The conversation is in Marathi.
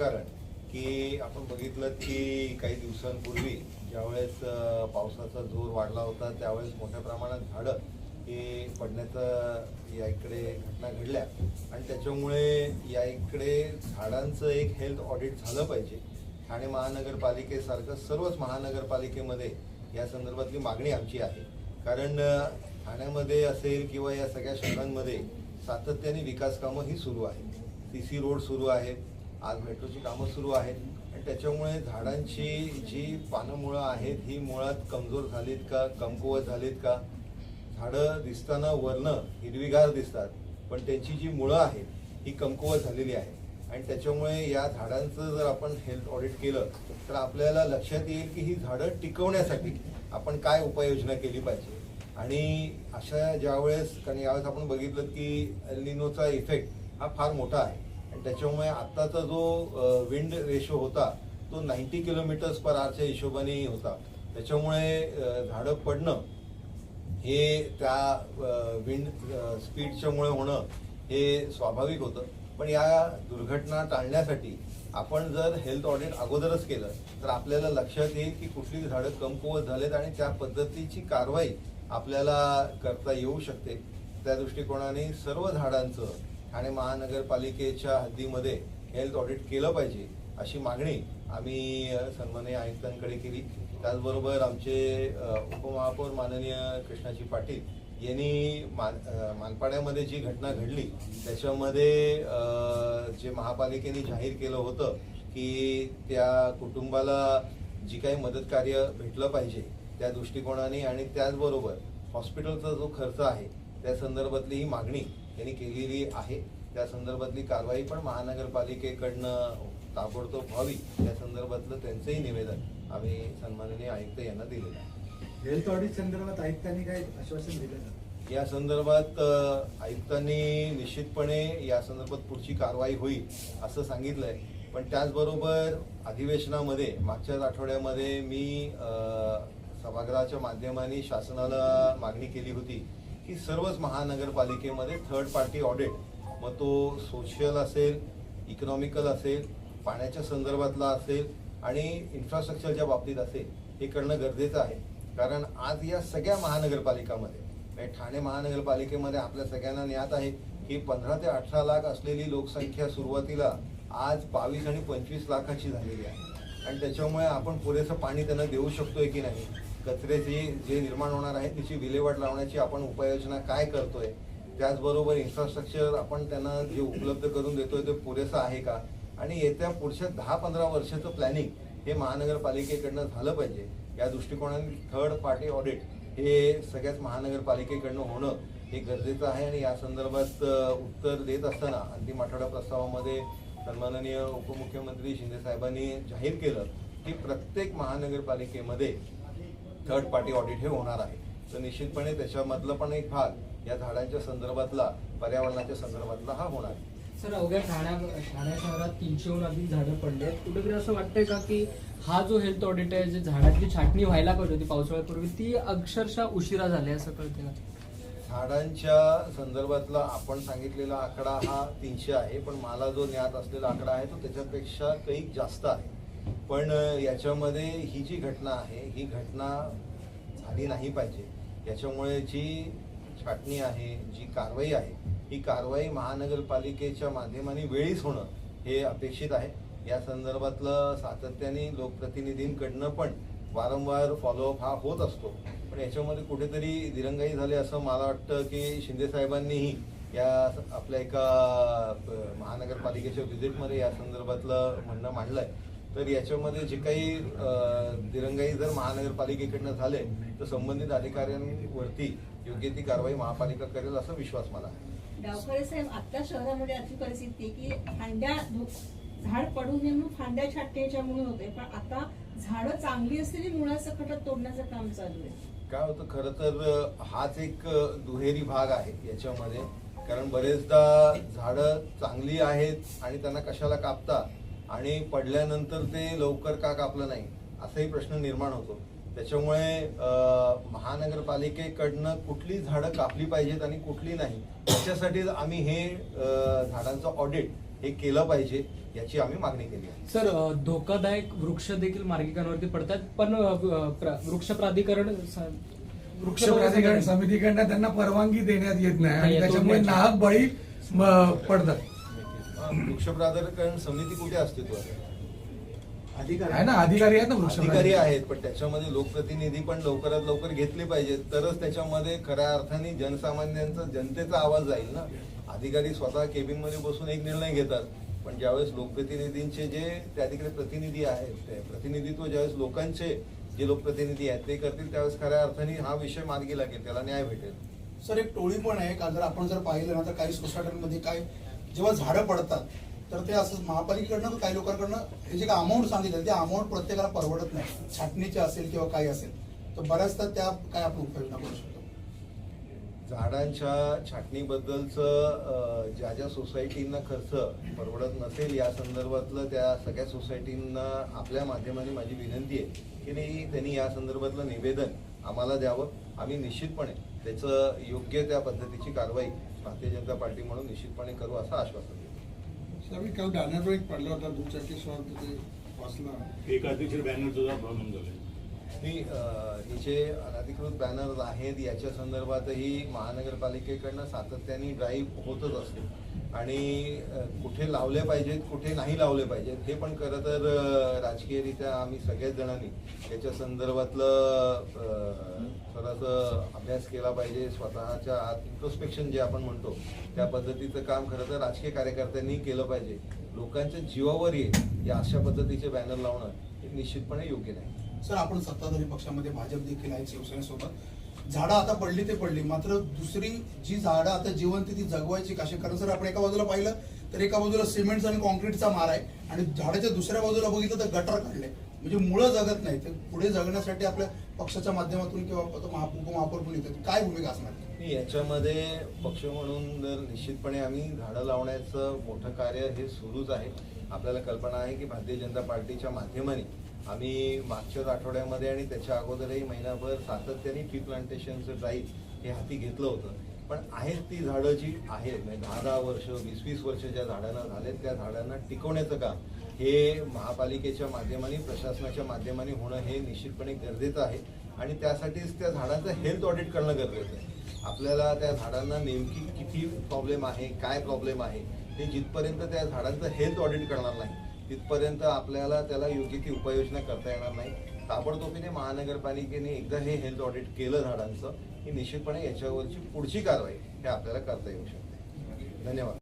कारण की आपण बघितलं की काही दिवसांपूर्वी ज्यावेळेस पावसाचा जोर वाढला होता त्यावेळेस मोठ्या प्रमाणात झाडं हे पडण्याचं या इकडे घटना घडल्या आणि त्याच्यामुळे या इकडे झाडांचं एक हेल्थ ऑडिट झालं पाहिजे. ठाणे महानगरपालिकेसारखं सर्वच महानगरपालिकेमध्ये या संदर्भातली मागणी आमची आहे. कारण ठाण्यामध्ये असेल किंवा या सगळ्या शहरांमध्ये सातत्याने विकास कामं ही सुरू आहेत. CC रोड सुरू आहेत, आज मेट्रोची कामं सुरू आहेत आणि त्याच्यामुळे झाडांची जी पानमुळं आहेत ही मुळात कमजोर झालीत का, कमकुवत झालीत का. झाडं दिसताना वरनं हिरवीगार दिसतात पण त्यांची जी मुळं आहेत ही कमकुवत झालेली आहे आणि त्याच्यामुळे या झाडांचं जर आपण हेल्थ ऑडिट केलं तर आपल्याला लक्षात येईल की ही झाडं टिकवण्यासाठी आपण काय उपाययोजना केली पाहिजे. आणि अशा ज्यावेळेस, कारण यावेळेस आपण बघितलं की एल निनोचा इफेक्ट हा फार मोठा आहे आणि त्याच्यामुळे आत्ताचा जो विंड रेशो होता तो 90 km/h हिशोबाने होता. त्याच्यामुळे झाडं पडणं हे त्या विंड स्पीडच्यामुळे होणं हे स्वाभाविक होतं. पण या दुर्घटना टाळण्यासाठी आपण जर हेल्थ ऑडिट अगोदरच केलं तर आपल्याला लक्षात येईल की कुठली झाडं कमकुवत झालेत आणि त्या पद्धतीची कारवाई आपल्याला करता येऊ शकते. त्या दृष्टिकोनाने सर्व झाडांचं ठाणे महानगरपालिकेच्या हद्दीमध्ये हेल्थ ऑडिट केलं पाहिजे अशी मागणी आम्ही सन्माननीय आयुक्तांकडे केली. त्याचबरोबर आमचे उपमहापौर माननीय कृष्णाजी पाटील यांनी मानपाड्यामध्ये जी घटना घडली त्याच्यामध्ये जे महापालिकेने जाहीर केलं होतं की त्या कुटुंबाला जी काही मदत कार्य भेटलं पाहिजे त्या दृष्टिकोनाने आणि त्याचबरोबर हॉस्पिटलचा जो खर्च आहे त्या संदर्भातली ही मागणी त्यांनी केलेली आहे. त्या संदर्भातली कारवाई पण महानगरपालिकेकडनं ताबडतोब व्हावी या संदर्भातलं त्यांचंही निवेदन आम्ही सन्माननीय आयुक्त यांना दिलेलं आहे. हेल्थ ऑडिट संदर्भात आयुक्तांनी काय आश्वासन दिलं? या संदर्भात आयुक्तांनी निश्चितपणे या संदर्भात पुढची कारवाई होईल असं सांगितलंय. पण त्याचबरोबर अधिवेशनामध्ये मागच्याच आठवड्यामध्ये मी सभागृहाच्या माध्यमाने शासनाला मागणी केली होती की सर्वच महानगरपालिकेमध्ये थर्ड पार्टी ऑडिट, मग तो सोशल असेल, इकॉनॉमिकल असेल, पाण्याच्या संदर्भातला असेल आणि इन्फ्रास्ट्रक्चरच्या बाबतीत असेल, हे करणं गरजेचं आहे. कारण आज या सगळ्या महानगरपालिकामध्ये ठाणे महानगरपालिकेमध्ये आपल्या सगळ्यांना ज्ञात आहे की 15 ते 18 लाख असलेली लोकसंख्या सुरुवातीला आज 22 आणि 25 लाखाची झालेली आहे आणि त्याच्यामुळे आपण पुरेसं पाणी त्यांना देऊ शकतोय की नाही, कचऱ्याचे जे निर्माण होणार आहे त्याची विल्हेवाट लावण्याची आपण उपाययोजना काय करतोय, त्याचबरोबर इन्फ्रास्ट्रक्चर आपण त्यांना जे उपलब्ध करून देतोय ते पुरेसं आहे का आणि येत्या पुढच्या 10-15 वर्षाचं प्लॅनिंग हे महानगरपालिकेकडनं झालं पाहिजे. या दृष्टिकोनाने थर्ड पार्टी ऑडिट हे सगळ्याच महानगरपालिकेकडनं होणं हे गरजेचं आहे. आणि या संदर्भात उत्तर देत असताना अंतिम आठवडा प्रस्तावामध्ये सन्माननीय उपमुख्यमंत्री शिंदे साहेबांनी जाहीर केलं की प्रत्येक महानगरपालिकेमध्ये थर्ड पार्टी ऑडिट हे होणार आहे. तर निश्चितपणे त्याच्यामधलं पण एक भाग या झाडांच्या संदर्भातला, पर्यावरणाच्या संदर्भातला हा होणार आहे. सर, अवघ्या ठाणे शहरात 300हून अधिक झाडं पडले आहेत. कुठेतरी असं वाटतंय का की हा जो हेल्थ ऑडिट आहे, जे झाडांची छाटणी व्हायला पाहिजे होती पावसाळ्यापूर्वी, ती अक्षरशः उशिरा झाली असं कळते का? झाडांच्या संदर्भातला आपण सांगितलेला आकडा हा 300 आहे, पण मला जो ज्ञात असलेला आकडा आहे तो त्याच्यापेक्षा काही जास्त आहे. पण याच्यामध्ये ही जी घटना आहे ही घटना झाली नाही पाहिजे. याच्यामुळे जी छाटणी आहे, जी कारवाई आहे, ही कारवाई महानगरपालिकेच्या माध्यमाने वेळीच होणं हे अपेक्षित आहे. या संदर्भातलं सातत्याने लोकप्रतिनिधींकडनं पण वारंवार फॉलोअप हा होत असतो. पण याच्यामध्ये कुठेतरी दिरंगाई झाली असं मला वाटतं की शिंदे साहेबांनीही या आपल्या एका महानगरपालिकेच्या व्हिजिटमध्ये या संदर्भातलं म्हणणं मांडलंय. तर याच्यामध्ये जे काही दिरंगाई जर महानगरपालिकेकडनं झाले तर संबंधित अधिकाऱ्यांवरती योग्य ती कारवाई महापालिका करेल असा विश्वास मला आहे. डावखरे साहेब, आता शहरामध्ये अशी परिस्थिती की झाड पडून नेमून फांद्या छाटण्याच्यामुळे होते, पण आता झाडं चांगली असलेली मुळासकट तोडण्याचं काम चालू आहे. काय होतं, खरं तर हाच एक दुहेरी भाग आहे याच्यामध्ये. कारण बरेचदा झाडं चांगली आहेत आणि त्यांना कशाला कापता आणि पडल्यानंतर ते लवकर का कापलं नाही असाही प्रश्न निर्माण होतो. त्याच्यामुळे महानगरपालिकेकडनं कुठली झाडं कापली पाहिजेत आणि कुठली नाही याच्यासाठी आम्ही हे झाडांचं ऑडिट हे केलं पाहिजे याची आम्ही मागणी केली आहे. सर, धोकादायक वृक्ष देखील मार्गिकांवरती पडतात, पण वृक्ष प्राधिकरण वृक्ष प्राधिकरण समितीकडनं त्यांना परवानगी देण्यात येत नाही आणि नाही, त्याच्यामुळे तोडण्याची. नाहक बळी पडतात. वृक्ष प्राधिकरण समिती कुठे अस्तित्वात आहे ना, अधिकारी आहेत ना वृक्ष अधिकारी प्राधिकरण. आहेत, पण त्याच्यामध्ये लोकप्रतिनिधी पण लवकरात लवकर घेतले पाहिजेत, तरच त्याच्यामध्ये खऱ्या अर्थाने जनसामान्यांचा जनतेचा आवाज जाईल ना. अधिकारी स्वतः केबिन मध्ये बसून एक निर्णय घेतात, पण ज्यावेळेस लोकप्रतिनिधींचे जे त्या तिकडे प्रतिनिधी आहेत, ते प्रतिनिधित्व ज्यावेळेस लोकांचे जे लोकप्रतिनिधी आहेत ते करतील, त्यावेळेस खऱ्या अर्थाने हा विषय मार्गी लागेल, त्याला न्याय भेटेल. सर, एक टोळी पण आहे का, जर आपण जर पाहिलं ना तर काही सोसायट्यांमध्ये काय जेव्हा झाडं पडतात तर ते असं महापालिकेकडनं काही लोकांकडनं हे जे काय अमाऊंट सांगितलं ते अमाऊंट प्रत्येकाला परवडत नाही, छाटणीचे असेल किंवा काही असेल, तर बऱ्याचदा त्या काय आपण उपाययोजना करू शकतो. झाडांच्या छाटणीबद्दलचं ज्या ज्या सोसायटींना खर्च परवडत नसेल या संदर्भातलं त्या सगळ्या सोसायटींना आपल्या माध्यमाने माझी विनंती आहे की त्यांनी या संदर्भातलं निवेदन आम्हाला द्यावं. आम्ही निश्चितपणे त्याचं योग्य त्या पद्धतीची कारवाई भारतीय जनता पार्टी म्हणून निश्चितपणे करू असं आश्वासन देतो. आम्ही काल बॅनरवर एक पडला होता दुचाकी स्वार तिथे वाचला एक अतिशय बॅनरचा प्रॉब्लेम झाला. हे जे अनधिकृत बॅनर्स आहेत याच्या संदर्भातही महानगरपालिकेकडनं सातत्याने ड्राईव्ह होतच असते आणि कुठे लावले पाहिजेत कुठे नाही लावले पाहिजेत हे पण खरं तर राजकीयरित्या आम्ही सगळ्याच जणांनी याच्या संदर्भातलं थोडासा अभ्यास केला पाहिजे. स्वतःच्या आत इंट्रोस्पेक्शन जे आपण म्हणतो त्या पद्धतीचं काम खरं तर राजकीय कार्यकर्त्यांनी केलं पाहिजे. लोकांच्या जीवावर येईल या अशा पद्धतीचे बॅनर लावणं हे निश्चितपणे योग्य नाही. सर, आपण सत्ताधारी पक्षामध्ये भाजप देखील आहे, शिवसेनेसोबत. झाडं आता पडली ते पडली, मात्र दुसरी जी झाडं आता जिवंत ती जगवायची कशी? कारण सर, आपण एका बाजूला पाहिलं तर एका बाजूला सिमेंट आणि कॉन्क्रीटचा मार आहे आणि झाडाच्या दुसऱ्या बाजूला बघितलं तर गटर काढले, म्हणजे मुळं जगत नाही. ते पुढे जगण्यासाठी आपल्या पक्षाच्या माध्यमातून किंवा उपमहापौर पण येतात, काय भूमिका असणार? याच्यामध्ये पक्ष म्हणून जर निश्चितपणे आम्ही झाडं लावण्याचं मोठं कार्य हे सुरूच आहे. आपल्याला कल्पना आहे की भारतीय जनता पार्टीच्या माध्यमाने आम्ही मागच्याच आठवड्यामध्ये आणि त्याच्या अगोदरही महिनाभर सातत्याने ट्री प्लांटेशनचं ड्राईव्ह हे हाती घेतलं होतं. पण आहेत ती झाडं जी आहेत म्हणजे 10-10 वर्ष 20-20 वर्ष ज्या झाडांना झालेत त्या झाडांना टिकवण्याचं काम हे महापालिकेच्या माध्यमाने प्रशासनाच्या माध्यमाने होणं हे निश्चितपणे गरजेचं आहे आणि त्यासाठीच त्या झाडांचं हेल्थ ऑडिट करणं गरजेचं आहे. आपल्याला त्या झाडांना नेमकी किती प्रॉब्लेम आहे काय प्रॉब्लेम आहे हे जिथपर्यंत त्या झाडांचं हेल्थ ऑडिट करणार नाही तिथपर्यंत आपल्याला त्याला योग्य ती उपाययोजना करता येणार नाही. ताबडतोबीने महानगरपालिकेने एकदा हे हेल्थ ऑडिट केलं झाडांचं की निश्चितपणे याच्यावरची पुढची कारवाई हे आपल्याला करता येऊ शकते. धन्यवाद.